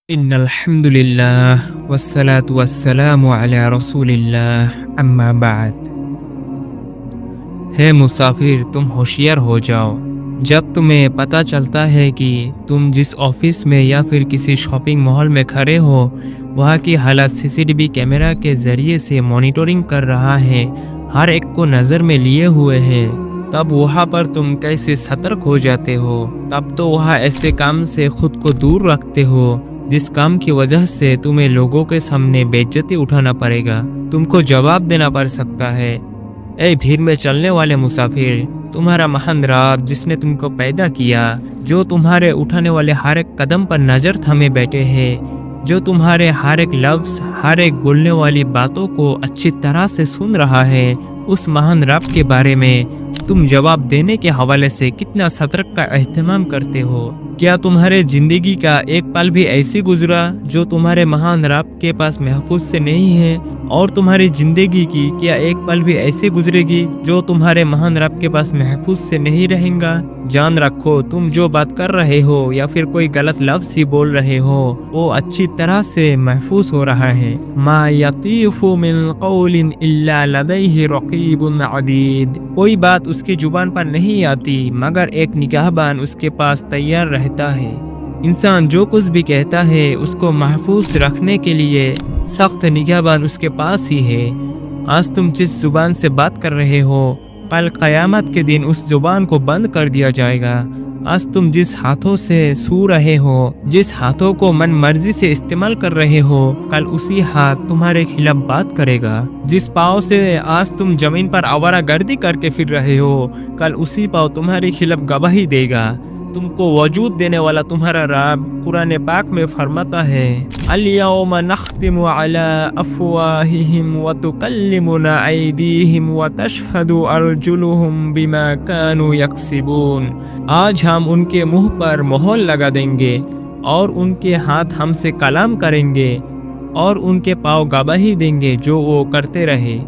ان الحمد للہ والصلاة والسلام علی رسول اللہ اما بعد۔ ہے مسافر، تم ہوشیار ہو جاؤ۔ جب تمہیں پتہ چلتا ہے کہ تم جس آفس میں یا پھر کسی شاپنگ مال میں کھڑے ہو وہاں کی حالت CCTV کیمرہ کے ذریعے سے مانیٹرنگ کر رہا ہے، ہر ایک کو نظر میں لیے ہوئے ہے، تب وہاں پر تم کیسے سترک ہو جاتے ہو؟ تب تو وہاں ایسے کام سے خود کو دور رکھتے ہو جس کام کی وجہ سے تمہیں لوگوں کے سامنے بے عزتی اٹھانا پڑے گا، تم کو جواب دینا پڑ سکتا ہے۔ اے بھیڑ میں چلنے والے مسافر، تمہارا مہان رب جس نے تم کو پیدا کیا، جو تمہارے اٹھانے والے ہر ایک قدم پر نظر تھامے بیٹھے ہے، جو تمہارے ہر ایک لفظ، ہر ایک بولنے والی باتوں کو اچھی طرح سے سن رہا ہے، اس مہان رب کے بارے میں تم جواب دینے کے حوالے سے کتنا سترک کا اہتمام کرتے ہو؟ کیا تمہارے زندگی کا ایک پل بھی ایسی گزرا جو تمہارے مہان رب کے پاس محفوظ سے نہیں ہے؟ اور تمہاری زندگی کی کیا ایک پل بھی ایسی گزرے گی جو تمہارے مہان رب کے پاس محفوظ سے نہیں رہیں گا؟ جان رکھو، تم جو بات کر رہے ہو یا پھر کوئی غلط لفظ ہی بول رہے ہو وہ اچھی طرح سے محفوظ ہو رہا ہے۔ ما یطیف من قول الا لدیہ رقیب عتید، کوئی بات اس کی زبان پر نہیں آتی مگر ایک نگہبان اس کے پاس تیار رہتا ہے۔ انسان جو کچھ بھی کہتا ہے اس کو محفوظ رکھنے کے لیے سخت نگہبان اس کے پاس ہی ہے۔ آج تم جس زبان سے بات کر رہے ہو کل قیامت کے دن اس زبان کو بند کر دیا جائے گا۔ آج تم جس ہاتھوں سے سو رہے ہو، جس ہاتھوں کو من مرضی سے استعمال کر رہے ہو، کل اسی ہاتھ تمہارے خلاف بات کرے گا۔ جس پاؤں سے آج تم زمین پر آوارہ گردی کر کے پھر رہے ہو، کل اسی پاؤں تمہارے خلاف گواہی دے گا۔ تم کو وجود دینے والا تمہارا رب قرآن پاک میں فرماتا ہے، الیوم نختم علی افواہہم وتکلمنا ایدیہم وتشہد ارجلہم بما کانوا یکسبون، آج ہم ان کے منہ پر مہر لگا دیں گے اور ان کے ہاتھ ہم سے کلام کریں گے اور ان کے پاؤں گواہی دیں گے جو وہ کرتے رہے۔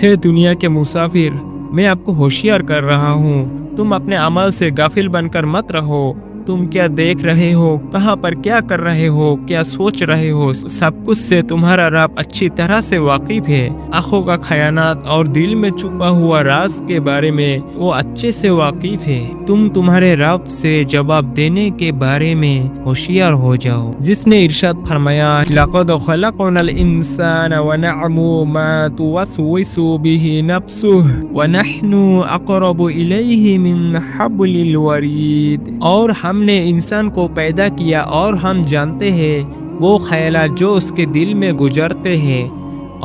ہے دنیا کے مسافر، میں آپ کو ہوشیار کر رہا ہوں، تم اپنے عمل سے غافل بن کر مت رہو۔ تم کیا دیکھ رہے ہو، کہاں پر کیا کر رہے ہو، کیا سوچ رہے ہو، سب کچھ سے تمہارا رب اچھی طرح سے واقف ہے۔ آنکھوں کا خیانات اور دل میں چھپا ہوا راز کے بارے میں وہ اچھے سے واقف ہے۔ تم تمہارے رب سے جواب دینے کے بارے میں ہوشیار ہو جاؤ، جس نے ارشاد فرمایا، لَقَدْ خَلَقْنَا الْإِنسَانَ وَنَعْلَمُ مَا تُوَسْوِسُ بِهِ نَفْسُهُ وَنَحْنُ أَقْرَبُ إِلَيْهِ مِنْ حَبْلِ الْوَرِيدِ، اور ہم نے انسان کو پیدا کیا اور ہم جانتے ہیں وہ خیالات جو اس کے دل میں گزرتے ہیں،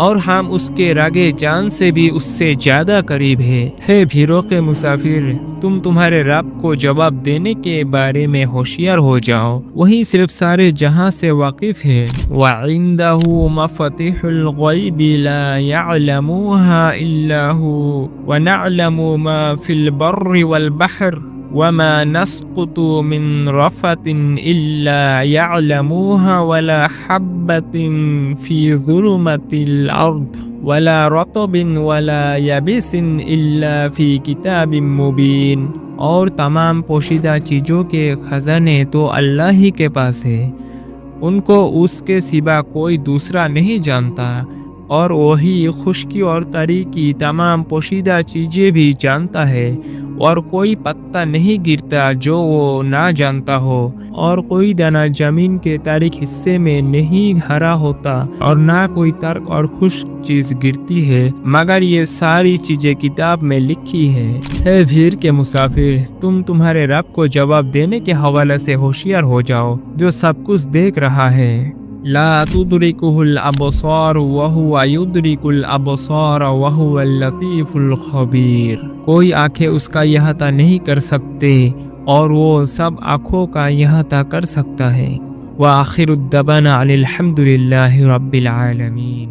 اور ہم اس کے رگے جان سے بھی اس سے زیادہ قریب ہے بھیڑوں کے مسافر، تم تمہارے رب کو جواب دینے کے بارے میں ہوشیار ہو جاؤ، وہی صرف سارے جہاں سے واقف ہے۔ وَعِندَهُ مَفَاتِحُ الْغَيْبِ لَا يَعْلَمُهَا إِلَّا هُوَ وَنَعْلَمُ مَا فِي الْبَرِّ وَالْبَحْرِ وَمَا نَسْقُطُ مِنْ رَفَةٍ إِلَّا يَعْلَمُهَا وَلَا حَبَّةٍ فِي ظُلُمَةِ الْأَرْضِ وَلَا رَطْبٍ وَلَا يَابِسٍ إِلَّا فِي كِتَابٍ مُبِينٍ، اور تمام پوشیدہ چیزوں کے خزانے تو اللہ ہی کے پاس ہے، ان کو اس کے سوا کوئی دوسرا نہیں جانتا، اور وہی خشکی اور تری کی تمام پوشیدہ چیزیں بھی جانتا ہے، اور کوئی پتا نہیں گرتا جو وہ نہ جانتا ہو، اور کوئی دانہ زمین کے تاریک حصے میں نہیں ہرا ہوتا، اور نہ کوئی ترک اور خشک چیز گرتی ہے مگر یہ ساری چیزیں کتاب میں لکھی ہے۔ اے بھیڑ کے مسافر، تم تمہارے رب کو جواب دینے کے حوالے سے ہوشیار ہو جاؤ جو سب کچھ دیکھ رہا ہے۔ لا تدرکہ الابصار وہو یدرک الابصار وہو اللطیف الخبیر، کوئی آنکھیں اس کا احاطہ نہیں کر سکتے اور وہ سب آنکھوں کا احاطہ کر سکتا ہے۔ وآخر الدعوانا ان الحمد للہ رب العالمین۔